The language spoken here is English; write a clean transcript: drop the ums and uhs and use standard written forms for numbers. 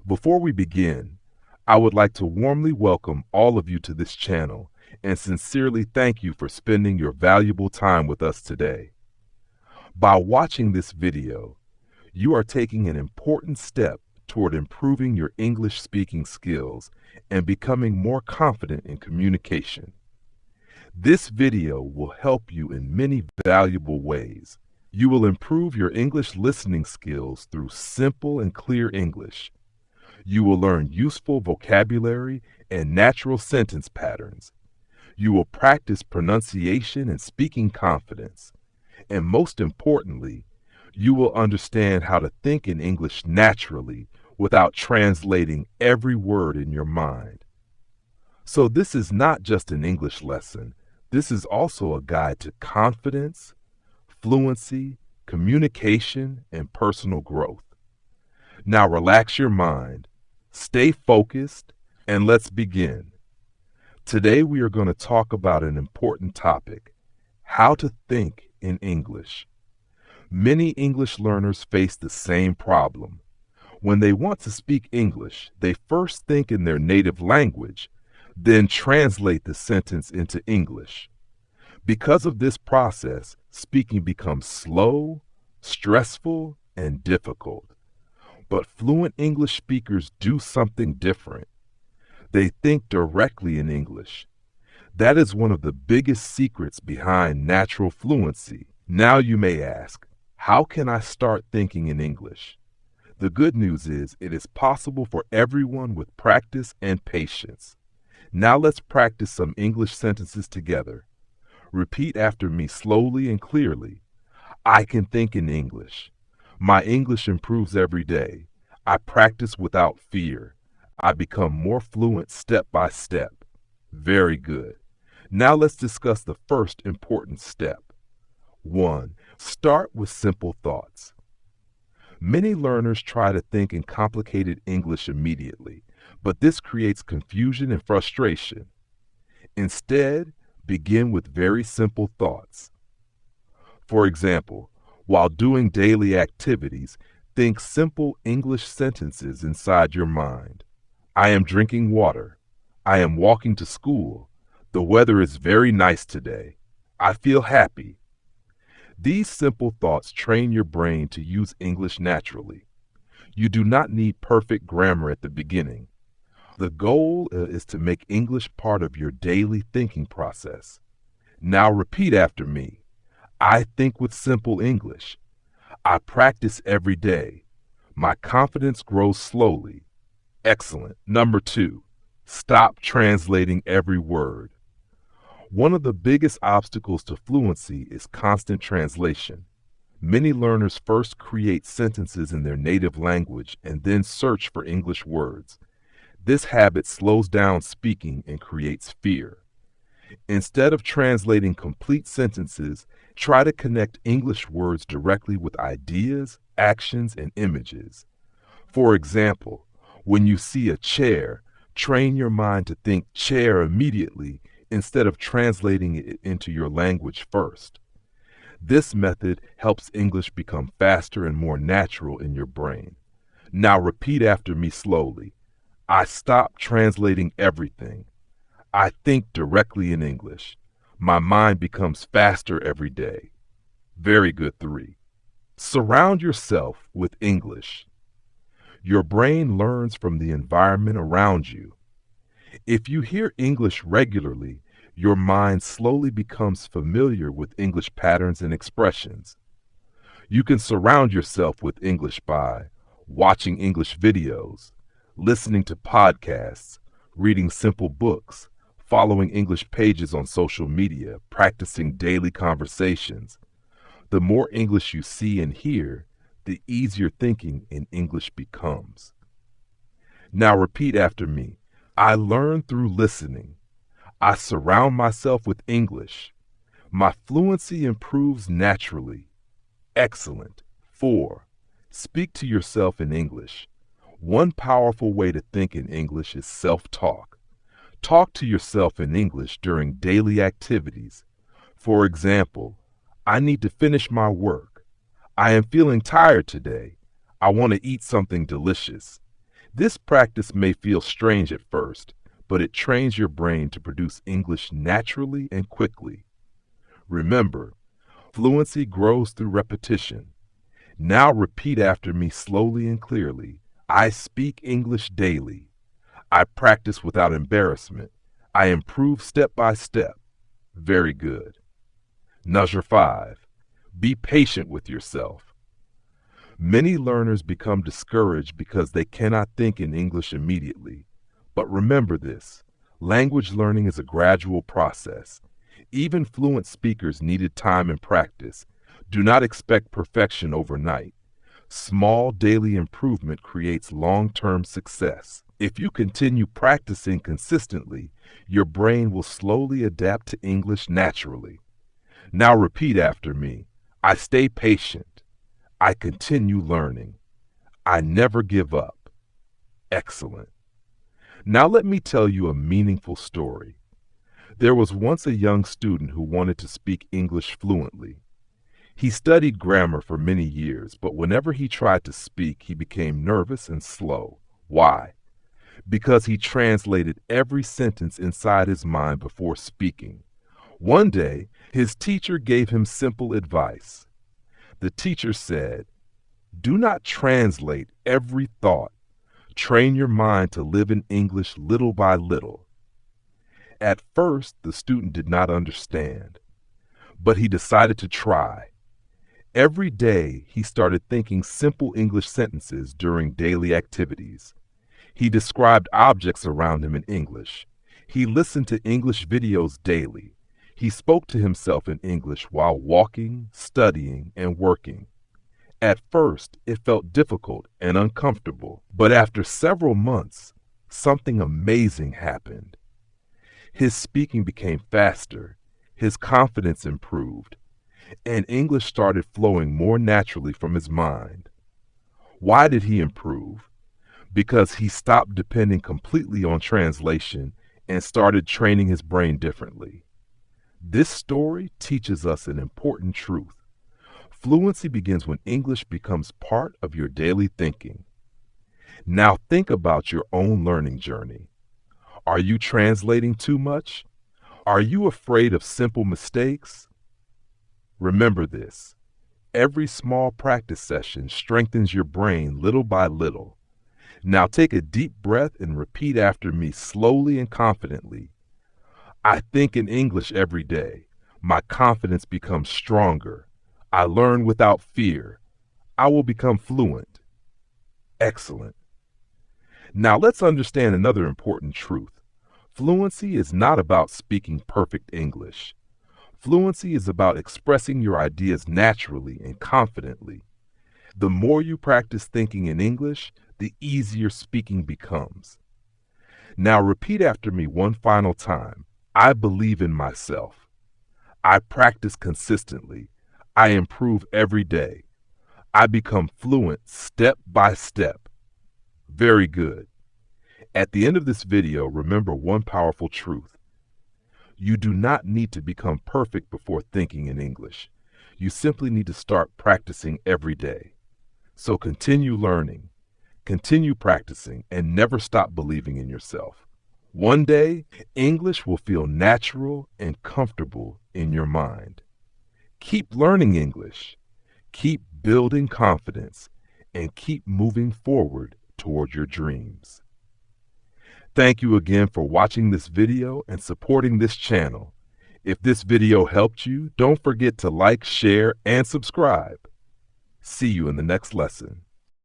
Before we begin, I would like to warmly welcome all of you to this channel and sincerely thank you for spending your valuable time with us today. By watching this video, you are taking an important step toward improving your English speaking skills and becoming more confident in communication. This video will help you in many valuable ways. You will improve your English listening skills through simple and clear English. You will learn useful vocabulary and natural sentence patterns. You will practice pronunciation and speaking confidence. And most importantly, you will understand how to think in English naturally without translating every word in your mind. So this is not just an English lesson. This is also a guide to confidence, fluency, communication, and personal growth. Now relax your mind, stay focused, and let's begin. Today we are going to talk about an important topic: how to think in English. Many English learners face the same problem. When they want to speak English, they first think in their native language, then translate the sentence into English. Because of this process, speaking becomes slow, stressful, and difficult. But fluent English speakers do something different. They think directly in English. That is one of the biggest secrets behind natural fluency. Now you may ask, how can I start thinking in English? The good news is it is possible for everyone with practice and patience. Now let's practice some English sentences together. Repeat after me slowly and clearly. I can think in English. My English improves every day. I practice without fear. I become more fluent step by step. Very good. Now let's discuss the first important step. 1. Start with simple thoughts. Many learners try to think in complicated English immediately, but this creates confusion and frustration. Instead, begin with very simple thoughts. For example, while doing daily activities, think simple English sentences inside your mind. I am drinking water. I am walking to school. The weather is very nice today. I feel happy. These simple thoughts train your brain to use English naturally. You do not need perfect grammar at the beginning. The goal is to make English part of your daily thinking process. Now repeat after me. I think with simple English. I practice every day. My confidence grows slowly. Excellent. Number 2, stop translating every word. One of the biggest obstacles to fluency is constant translation. Many learners first create sentences in their native language and then search for English words. This habit slows down speaking and creates fear. Instead of translating complete sentences, try to connect English words directly with ideas, actions, and images. For example, when you see a chair, train your mind to think chair immediately instead of translating it into your language first. This method helps English become faster and more natural in your brain. Now repeat after me slowly. I stop translating everything. I think directly in English. My mind becomes faster every day. Very good. 3. Surround yourself with English. Your brain learns from the environment around you. If you hear English regularly, your mind slowly becomes familiar with English patterns and expressions. You can surround yourself with English by watching English videos, listening to podcasts, reading simple books, following English pages on social media, practicing daily conversations. The more English you see and hear, the easier thinking in English becomes. Now repeat after me. I learn through listening. I surround myself with English. My fluency improves naturally. Excellent. 4. Speak to yourself in English. One powerful way to think in English is self-talk. Talk to yourself in English during daily activities. For example, I need to finish my work. I am feeling tired today. I want to eat something delicious. This practice may feel strange at first, but it trains your brain to produce English naturally and quickly. Remember, fluency grows through repetition. Now repeat after me slowly and clearly. I speak English daily. I practice without embarrassment. I improve step by step. Very good. Number 5. Be patient with yourself. Many learners become discouraged because they cannot think in English immediately. But remember this, language learning is a gradual process. Even fluent speakers needed time and practice. Do not expect perfection overnight. Small daily improvement creates long-term success. If you continue practicing consistently, your brain will slowly adapt to English naturally. Now repeat after me. I stay patient. I continue learning. I never give up. Excellent. Now let me tell you a meaningful story. There was once a young student who wanted to speak English fluently. He studied grammar for many years, but whenever he tried to speak, he became nervous and slow. Why? Because he translated every sentence inside his mind before speaking. One day, his teacher gave him simple advice. The teacher said, "Do not translate every thought. Train your mind to live in English little by little." At first, the student did not understand, but he decided to try. Every day, he started thinking simple English sentences during daily activities. He described objects around him in English. He listened to English videos daily. He spoke to himself in English while walking, studying, and working. At first, it felt difficult and uncomfortable, but after several months, something amazing happened. His speaking became faster, his confidence improved, and English started flowing more naturally from his mind. Why did he improve? Because he stopped depending completely on translation and started training his brain differently. This story teaches us an important truth. Fluency begins when English becomes part of your daily thinking. Now think about your own learning journey. Are you translating too much? Are you afraid of simple mistakes? Remember this. Every small practice session strengthens your brain little by little. Now take a deep breath and repeat after me slowly and confidently. I think in English every day. My confidence becomes stronger. I learn without fear. I will become fluent. Excellent. Now let's understand another important truth. Fluency is not about speaking perfect English. Fluency is about expressing your ideas naturally and confidently. The more you practice thinking in English, the easier speaking becomes. Now repeat after me one final time. I believe in myself. I practice consistently. I improve every day. I become fluent step by step. Very good. At the end of this video, remember one powerful truth. You do not need to become perfect before thinking in English. You simply need to start practicing every day. So continue learning, continue practicing, and never stop believing in yourself. One day, English will feel natural and comfortable in your mind. Keep learning English, keep building confidence, and keep moving forward toward your dreams. Thank you again for watching this video and supporting this channel. If this video helped you, don't forget to like, share, and subscribe. See you in the next lesson.